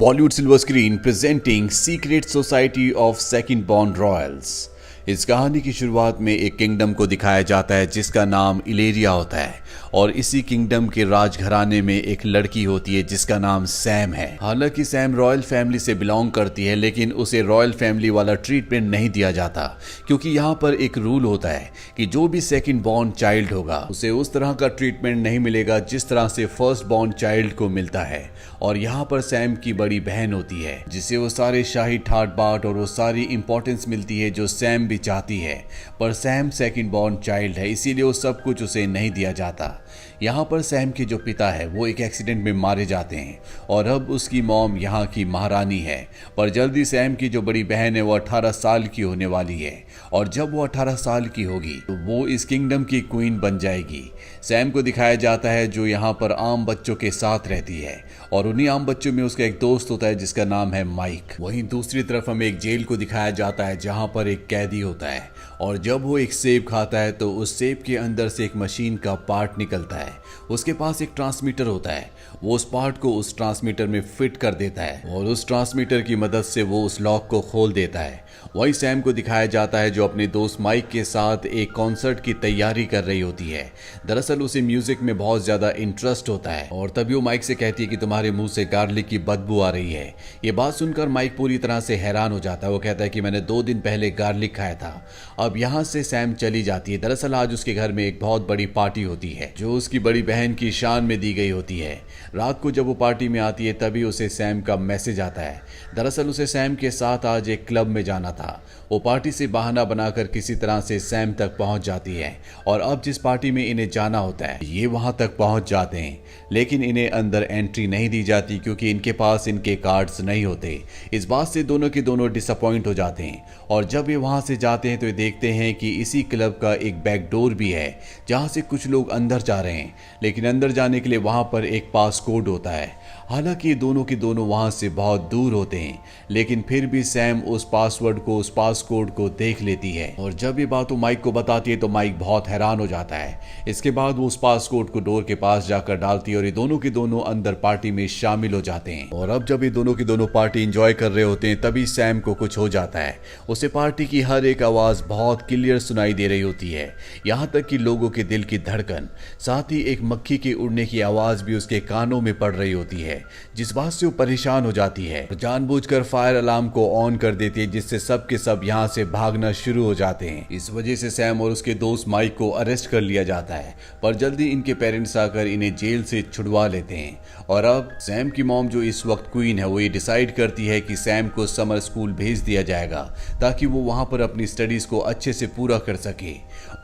Bollywood Silver Screen presenting Secret Society of Second Born Royals। इस कहानी की शुरुआत में एक किंगडम को दिखाया जाता है जिसका नाम इलेरिया होता है और इसी किंगडम के राजघराने में एक लड़की होती है जिसका नाम सैम है। हालांकि सैम रॉयल फैमिली से बिलोंग करती है लेकिन उसे रॉयल फैमिली वाला ट्रीटमेंट नहीं दिया जाता क्योंकि यहाँ पर एक रूल होता है कि जो भी सेकंड बॉर्न चाइल्ड होगा उसे उस तरह का ट्रीटमेंट नहीं मिलेगा जिस तरह से फर्स्ट बॉर्न चाइल्ड को मिलता है। और यहाँ पर सैम की बड़ी बहन होती है जिसे वो सारे शाही ठाट बाट और वो सारी इंपॉर्टेंस मिलती है जो सैम भी चाहती है, पर सैम सेकंड बॉर्न चाइल्ड है इसीलिए वो सब कुछ उसे नहीं दिया जाता। यहाँ पर सैम के जो पिता है वो एक एक्सीडेंट में मारे जाते हैं और अब उसकी मॉम यहाँ की महारानी है, पर जल्दी सैम की जो बड़ी बहन है वो 18 साल की होने वाली है और जब वो 18 साल की होगी तो वो इस किंगडम की क्वीन बन जाएगी। सैम को दिखाया जाता है जो यहाँ पर आम बच्चों के साथ रहती है और उन्हीं आम बच्चों में उसका एक दोस्त होता है जिसका नाम है माइक। वहीं दूसरी तरफ हमें एक जेल को दिखाया जाता है जहाँ पर एक कैदी होता है और जब वो एक सेब खाता है तो उस सेब के अंदर से एक मशीन का पार्ट निकलता है। उसके पास एक ट्रांसमीटर होता है, वो उस पार्ट को उस ट्रांसमीटर में फिट कर देता है और उस ट्रांसमीटर की मदद से वो उस लॉक को खोल देता है। वही सैम को दिखाया जाता है जो अपने दोस्त माइक के साथ एक कॉन्सर्ट की तैयारी कर रही होती है। दरअसल उसे म्यूजिक में बहुत ज्यादा इंटरेस्ट होता है और तभी वो माइक से कहती है कि तुम्हारे मुंह से गार्लिक की बदबू आ रही है। ये बात सुनकर माइक पूरी तरह से हैरान हो जाता है। वो कहता है कि मैंने 2 दिन पहले गार्लिक खाया था। अब यहाँ से सैम चली जाती है। दरअसल आज उसके घर में एक बहुत बड़ी पार्टी होती है जो उसकी बड़ी बहन की शान में दी गई होती है। रात को जब वो पार्टी में आती है तभी उसे सैम का मैसेज आता है। दरअसल उसे सैम के साथ आज एक क्लब में जाना था। वो पार्टी से बहाना बनाकर किसी तरह से सैम तक पहुंच जाती है और अब जिस पार्टी में इन्हें जाना होता है ये वहां तक पहुंच जाते हैं लेकिन इन्हें अंदर एंट्री नहीं दी जाती क्योंकि इनके पास इनके कार्ड्स नहीं होते। इस बात से दोनों के दोनों डिसअपॉइंट हो जाते हैं और जब ये वहां से जाते हैं तो ये देखते हैं कि इसी क्लब का एक बैक डोर भी है जहां से कुछ लोग अंदर जा रहे हैं, लेकिन अंदर जाने के लिए वहां पर एक पास कोड होता है। हालांकि ये दोनों के दोनों वहां से बहुत दूर होते हैं लेकिन फिर भी सैम उस पासवर्ड को उस पास कोड को देख लेती है और जब ये बात वो माइक को बताती है तो माइक बहुत हैरान हो जाता है। इसके बाद वो उस पास कोड को डोर के पास जाकर डालती है और ये दोनों के दोनों अंदर पार्टी में शामिल हो जाते हैं। और अब जब ये दोनों की दोनों पार्टी एंजॉय कर रहे होते हैं तभी सैम को कुछ हो जाता है। उसे पार्टी की हर एक आवाज बहुत क्लियर सुनाई दे रही होती है, यहाँ तक कि लोगों के दिल की धड़कन, साथ ही एक मक्खी के उड़ने की आवाज भी उसके कानों में पड़ रही होती है जिस बात से वो परेशान हो जाती है। जानबूझकर फायर अलार्म को ऑन कर देती है जिससे सब के सब यहाँ से भागना शुरू हो जाते हैं। इस वजह से सैम और उसके दोस्त माइक को अरेस्ट कर लिया जाता है, पर जल्दी इनके पेरेंट्स आकर इन्हें जेल से छुड़वा लेते हैं। और अब सैम की मॉम जो इस वक्त क्वीन है वो ये डिसाइड करती है कि सैम को समर स्कूल भेज दिया जाएगा ताकि वो वहां पर अपनी स्टडीज को अच्छे से पूरा कर सके।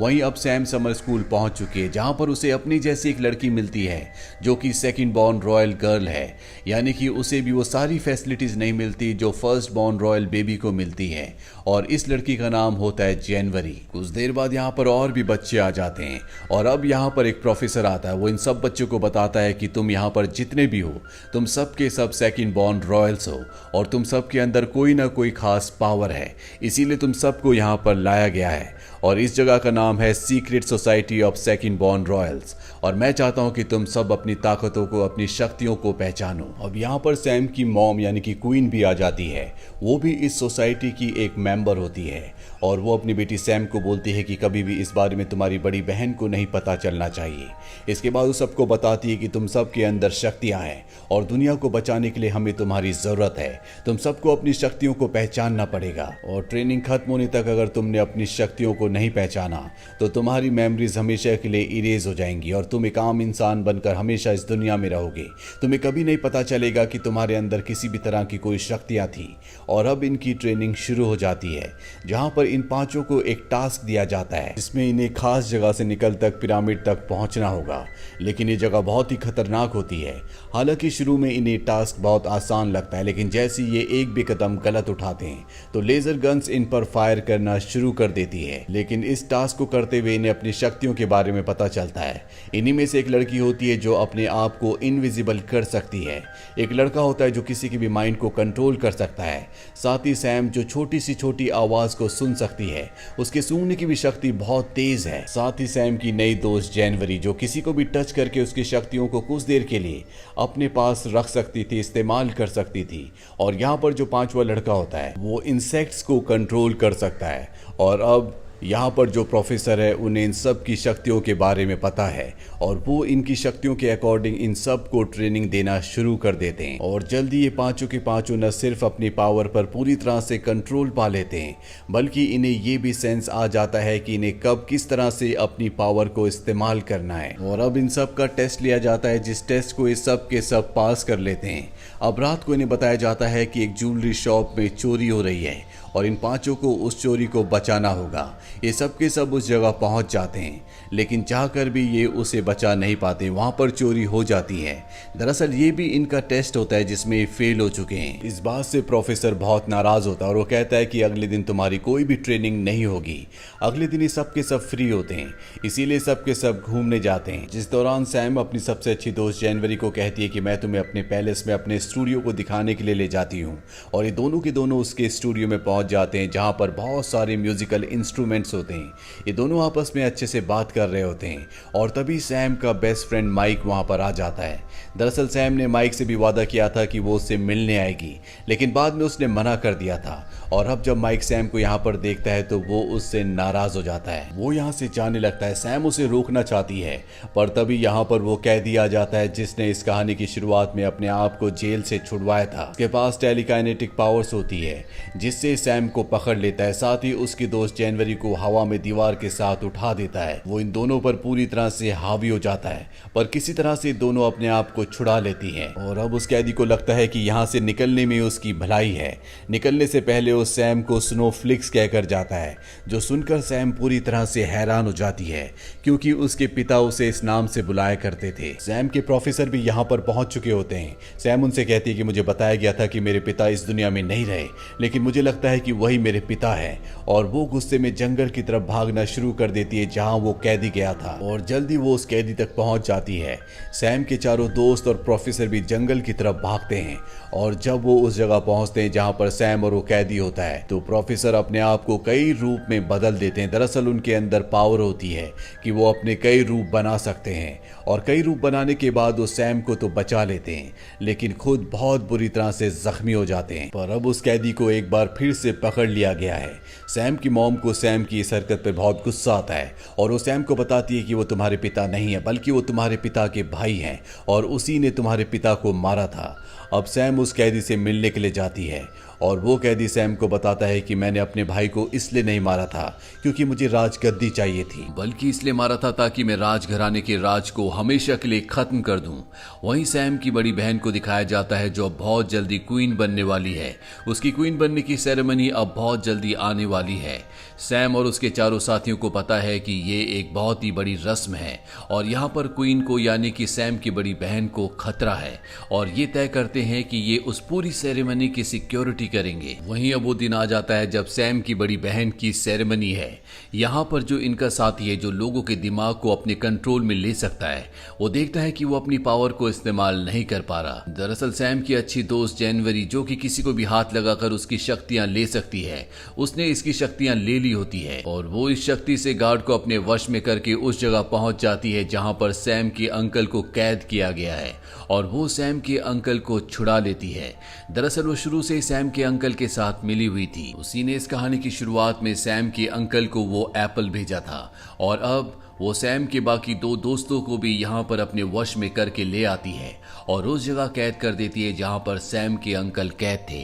वहीं अब सैम समर स्कूल पहुंच चुकी है जहां पर उसे अपनी जैसी एक लड़की मिलती है जो कि सेकंड बॉर्न रॉयल गर्ल है, यानी कि उसे भी वो सारी फैसिलिटीज नहीं मिलती जो फर्स्ट बॉर्न रॉयल बेबी को मिलती है और इस लड़की का नाम होता है जनवरी। कुछ देर बाद यहाँ पर और भी बच्चे आ जाते हैं और अब यहाँ पर एक प्रोफेसर आता है। वो इन सब बच्चों को बताता है कि तुम यहाँ पर जितने भी हो तुम सब के सब सेकंड बॉर्न रॉयल्स हो और तुम सब के अंदर कोई ना कोई खास पावर है, इसीलिए तुम सबको यहाँ पर लाया गया है और इस जगह का नाम है secret society of second born Royals और मैं चाहता हूं कि तुम सब अपनी ताकतों को अपनी शक्तियों को पहचानो। अब यहाँ पर सैम की मॉम यानी कि क्वीन भी आ जाती है, वो भी इस सोसाइटी की एक मेंबर होती है और वो अपनी बेटी सैम को बोलती है कि कभी भी इस बारे में तुम्हारी बड़ी बहन को नहीं पता चलना चाहिए। इसके बाद वो सबको बताती है कि तुम सबके अंदर शक्तियां हैं और दुनिया को बचाने के लिए हमें तुम्हारी जरूरत है। तुम सबको अपनी शक्तियों को पहचानना पड़ेगा और ट्रेनिंग खत्म होने तक अगर तुमने अपनी शक्तियों को नहीं पहचाना तो तुम्हारी मेमोरीज हमेशा के लिए इरेज हो जाएंगी और तुम एक आम इंसान बनकर हमेशा इस दुनिया में रहोगे। तुम्हें कभी नहीं पता चलेगा कि तुम्हारे अंदर किसी भी तरह की कोई शक्तियां थी। और अब इनकी ट्रेनिंग शुरू हो जाती है जहां पर इन पांचों को एक टास्क दिया जाता है जिसमें इन्हें खास जगह से निकल तक पिरामिड तक पहुंचना होगा, लेकिन ये जगह बहुत ही खतरनाक होती है। हालांकि शुरू में इन्हें टास्क बहुत आसान लगता है लेकिन जैसे ही ये एक भी कदम गलत उठाते हैं तो लेजर गन्स इन पर फायर करना शुरू कर देती है। लेकिन इस टास्क को करते हुए इन्हें अपनी शक्तियों के बारे में पता चलता है। इन्हीं में से एक लड़की होती है जो अपने आप को इनविजिबल कर सकती है। एक लड़का होता है जो किसी की भी माइंड को कंट्रोल कर सकता है। साथ ही सैम जो छोटी सी छोटी आवाज को सुन सकती है, उसके सूंघने की भी शक्ति बहुत तेज है। साथ ही सैम की नई दोस्त जनवरी जो किसी को भी टच करके उसकी शक्तियों को कुछ देर के लिए अपने पास रख सकती थी, इस्तेमाल कर सकती थी। और यहाँ पर जो पांचवा लड़का होता है वो इंसेक्ट्स को कंट्रोल कर सकता है। और अब यहाँ पर जो प्रोफेसर है उन्हें इन सब की शक्तियों के बारे में पता है और वो इनकी शक्तियों के अकॉर्डिंग इन सब को ट्रेनिंग देना शुरू कर देते हैं। और जल्दी ये पांचों के पांचों न सिर्फ अपनी पावर पर पूरी तरह से कंट्रोल पा लेते हैं, बल्कि इन्हें ये भी सेंस आ जाता है कि इन्हें कब किस तरह से अपनी पावर को इस्तेमाल करना है। और अब इन सब का टेस्ट लिया जाता है, जिस टेस्ट को ये सब के सब पास कर लेते हैं। अब रात को इन्हें बताया जाता है कि एक ज्वेलरी शॉप में चोरी हो रही है और इन पांचों को उस चोरी को बचाना होगा। ये सब के सब उस जगह पहुंच जाते हैं, लेकिन चाहकर भी ये उसे बचा नहीं पाते, वहां पर चोरी हो जाती है। दरअसल ये भी इनका टेस्ट होता है जिसमें ये फेल हो चुके हैं। इस बात से प्रोफेसर बहुत नाराज होता है और वो कहता है कि अगले दिन तुम्हारी कोई भी ट्रेनिंग नहीं होगी। अगले दिन ये सब के सब फ्री होते हैं, इसीलिए सब के सब घूमने जाते हैं। जिस दौरान सैम अपनी सबसे अच्छी दोस्त जनवरी को कहती है कि मैं तुम्हें अपने पैलेस में अपने स्टूडियो को दिखाने के लिए ले जाती हूँ। और ये दोनों के दोनों उसके स्टूडियो में पहुंच जाते हैं जहां पर बहुत सारे म्यूजिकल इंस्ट्रूमेंट्स होते हैं। ये दोनों आपस में अच्छे से बात कर रहे होते हैं और तभी सैम का बेस्ट फ्रेंड माइक वहां पर आ जाता है। दरअसल सैम ने माइक से भी वादा किया था कि वो उससे मिलने आएगी, लेकिन बाद में उसने मना कर दिया था। और अब जब माइक सैम को यहाँ पर देखता है तो वो उससे नाराज हो जाता है, वो यहाँ से जाने लगता है। सैम उसे रोकना चाहती है, पर तभी यहाँ पर वो कैदी आ जाता है जिसने इस कहानी की शुरुआत में अपने आप को जेल से छुड़वाया था। उसके पास टेलीकाइनेटिक पावर्स होती है जिससे सैम को पकड़ लेता है। साथ ही उसकी दोस्त जनवरी को हवा में दीवार के साथ उठा देता है। वो इन दोनों पर पूरी तरह से हावी हो जाता है, पर किसी तरह से दोनों अपने आप को छुड़ा लेती हैं। और अब उस कैदी को लगता है कि यहाँ से निकलने में उसकी भलाई है। निकलने से पहले वो सैम को स्नोफ्लिक्स कहकर जाता है, जो सुनकर सैम पूरी तरह से हैरान हो जाती है क्योंकि उसके पिता उसे इस नाम से बुलाया करते थे। सैम के प्रोफेसर भी यहाँ पर पहुंच चुके होते हैं। सैम उनसे कहती है कि मुझे बताया गया था कि मेरे पिता इस दुनिया में नहीं रहे, लेकिन मुझे लगता है कि वही मेरे पिता है। और वो गुस्से में जंगल की तरफ भागना शुरू कर देती है जहां वो कैदी गया था और जल्दी वो उस कैदी तक पहुंच जाती है। सैम के चारों दोस्त और प्रोफेसर भी जंगल की तरफ भागते हैं और जब वो उस जगह पहुंचते हैं जहां पर सैम और वो कैदी होता है तो प्रोफेसर अपने आप को कई रूप में बदल देते हैं। दरअसल उनके अंदर पावर होती है कि वो अपने कई रूप बना सकते हैं और कई रूप बनाने के बाद वो सैम को तो बचा लेते हैं, लेकिन खुद बहुत बुरी तरह से जख्मी हो जाते हैं। पर अब उस कैदी को एक बार फिर से पकड़ लिया गया है। सैम की मॉम को सैम की इस हरकत पर बहुत गुस्सा आता है और वो सैम को बताती है कि वो तुम्हारे पिता नहीं है, बल्कि वो तुम्हारे पिता के भाई हैं और उसी ने तुम्हारे पिता को मारा था। अब सैम उस कैदी से मिलने के लिए जाती है और वो कैदी सैम को बताता है कि मैंने अपने भाई को इसलिए नहीं मारा था क्योंकि मुझे राजगद्दी चाहिए थी, बल्कि इसलिए मारा था ताकि मैं राजघराने के राज को हमेशा के लिए खत्म कर दूं। वहीं सैम की बड़ी बहन को दिखाया जाता है जो अब बहुत जल्दी क्वीन बनने वाली है। उसकी क्वीन बनने की सेरेमनी अब बहुत जल्दी आने वाली है। सैम और उसके चारों साथियों को पता है कि ये एक बहुत ही बड़ी रस्म है और यहाँ पर क्वीन को यानी कि सैम की बड़ी बहन को खतरा है और ये तय करते हैं कि ये उस पूरी सेरेमनी की सिक्योरिटी करेंगे। वहीं अब वो दिन आ जाता है जब सैम की बड़ी बहन की सेरेमनी है। यहाँ पर जो इनका साथी है जो लोगों के दिमाग को अपने कंट्रोल में ले सकता है, वो देखता है कि वो अपनी पावर को इस्तेमाल नहीं कर पा रहा। दरअसल सैम की अच्छी दोस्त जनवरी जो कि किसी को भी हाथ लगाकर उसकी शक्तियां ले सकती है, उसने इसकी शक्तियां ले ली होती है और वो इस शक्ति से गार्ड को अपने वश में करके उस जगह पहुंच जाती है जहां पर सैम के अंकल को कैद किया गया है और वो सैम के अंकल को छुड़ा लेती है। दरअसल वो शुरू से सैम के अंकल के साथ मिली हुई थी। उसी ने इस कहानी की शुरुआत में सैम के अंकल को वो एप्पल भेजा था और अब वो सैम के बाकी दो दोस्तों को भी यहाँ पर अपने वश में करके ले आती है और उस जगह कैद कर देती है जहाँ पर सैम के अंकल कैद थे।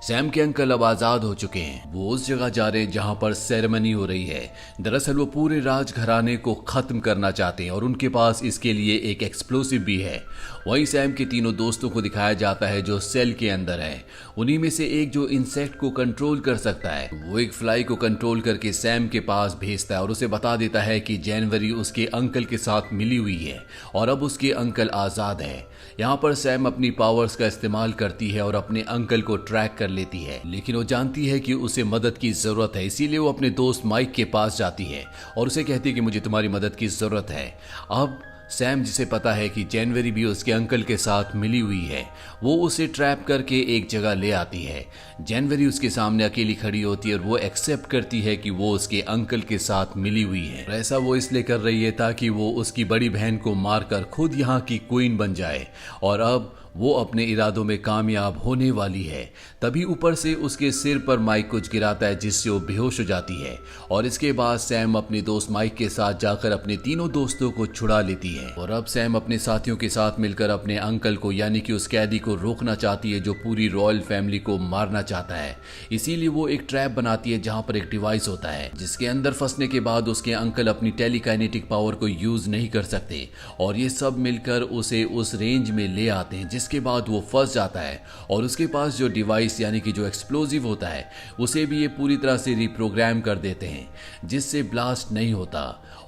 सैम के अंकल अब आजाद हो चुके हैं। वो उस जगह जा रहे हैं जहाँ पर सेरेमनी हो रही है। दरअसल वो पूरे राजघराने को खत्म करना चाहते हैं और उनके पास इसके लिए एक एक्सप्लोसिव भी है। वहीं सैम के तीनों दोस्तों को दिखाया जाता है जो सेल के अंदर है। उन्हीं में से एक जो इंसेक्ट को कंट्रोल कर सकता है, वो एक फ्लाई को कंट्रोल करके सैम के पास भेजता है और उसे बता देता है कि जनवरी जनवरी उसके अंकल के साथ मिली हुई है और अब उसके अंकल आज़ाद है। यहाँ पर सैम अपनी पावर्स का इस्तेमाल करती है और अपने अंकल को ट्रैक कर लेती है, लेकिन वो जानती है कि उसे मदद की ज़रूरत है, इसीलिए वो अपने दोस्त माइक के पास जाती है और उसे कहती है कि मुझे तुम्हारी मदद की ज़रूरत है। अब सैम, जिसे पता है कि जनवरी भी उसके अंकल के साथ मिली हुई है, वो उसे ट्रैप करके एक जगह ले आती है। जनवरी उसके सामने अकेली खड़ी होती है और वो एक्सेप्ट करती है कि वो उसके अंकल के साथ मिली हुई है। ऐसा वो इसलिए कर रही है ताकि वो उसकी बड़ी बहन को मारकर खुद यहाँ की क्वीन बन जाए और अब वो अपने इरादों में कामयाब होने वाली है। तभी ऊपर से उसके सिर पर माइक कुछ गिराता है जिससे वो बेहोश हो जाती है और इसके बाद सैम अपने दोस्त माइक के साथ जाकर अपने तीनों दोस्तों को छुड़ा लेती है और अब सैम अपने साथियों के साथ मिलकर अपने अंकल को यानी कि उस कैदी को रोकना चाहती है जो पूरी रॉयल फैमिली को मारना चाहता है। इसीलिए वो एक ट्रैप बनाती है जहां पर एक डिवाइस होता है जिसके अंदर फंसने के बाद उसके अंकल अपनी टेलीकाइनेटिक पावर को यूज नहीं कर सकते और ये सब मिलकर उसे उस रेंज में ले आते हैं, जिसके बाद वो फंस जाता है और उसके पास जो डिवाइस यानी कि जो एक्सप्लोजिव होता है उसे भी ये पूरी तरह से रिप्रोग्राम कर देते हैं जिससे ब्लास्ट नहीं होता।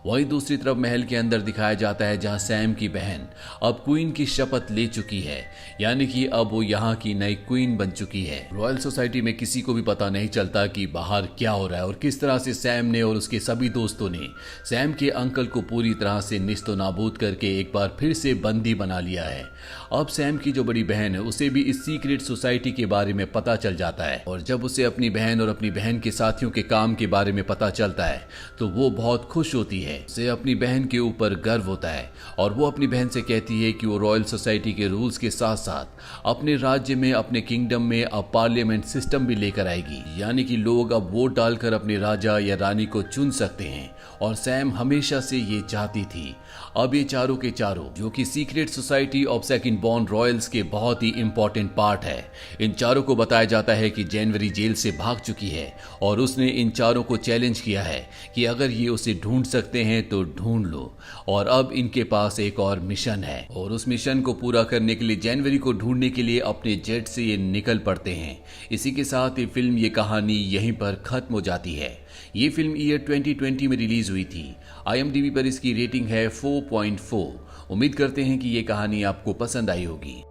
वहीं दूसरी तरफ महल के अंदर दिखाया जाता है जहां सैम की बहन अब क्वीन की शपथ ले चुकी है, यानी कि अब वो यहाँ की नई क्वीन बन चुकी है। रॉयल सोसाइटी में किसी को भी पता नहीं चलता कि बाहर क्या हो रहा है और किस तरह से सैम ने और उसके सभी दोस्तों ने सैम के अंकल को पूरी तरह से निस्तो नाबूद करके एक बार फिर से बंदी बना लिया है। अब सैम की जो बड़ी बहन है उसे भी इस सीक्रेट सोसाइटी के बारे में पता चल जाता है और जब उसे अपनी बहन और अपनी बहन के साथियों के काम के बारे में पता चलता है तो वो बहुत खुश होती है। उसे अपनी बहन के ऊपर गर्व होता है और वो अपनी बहन से कहती है कि वो रॉयल सोसाइटी के रूल्स के साथ साथ अपने राज्य में, अपने किंगडम में अब पार्लियामेंट सिस्टम भी लेकर आएगी, यानी कि लोग अब वोट डालकर अपने राजा या रानी को चुन सकते हैं और सैम हमेशा से ये चाहती थी। अब ये चारों के चारों जो कि secret society of second born Royals के बहुत ही इंपॉर्टेंट पार्ट है, इन चारों को बताया जाता है कि जनवरी जेल से भाग चुकी है और उसने इन चारों को चैलेंज किया है कि अगर ये उसे ढूंढ सकते हैं तो ढूंढ लो और अब इनके पास एक और मिशन है और उस मिशन को पूरा करने के लिए जनवरी को ढूंढने के लिए अपने जेट से ये निकल पड़ते हैं। इसी के साथ ये फिल्म, ये कहानी यहीं पर खत्म हो जाती है। ये फिल्म ईयर 2020 में रिलीज हुई थी। IMDb पर इसकी रेटिंग है 4.4। उम्मीद करते हैं कि ये कहानी आपको पसंद आई होगी।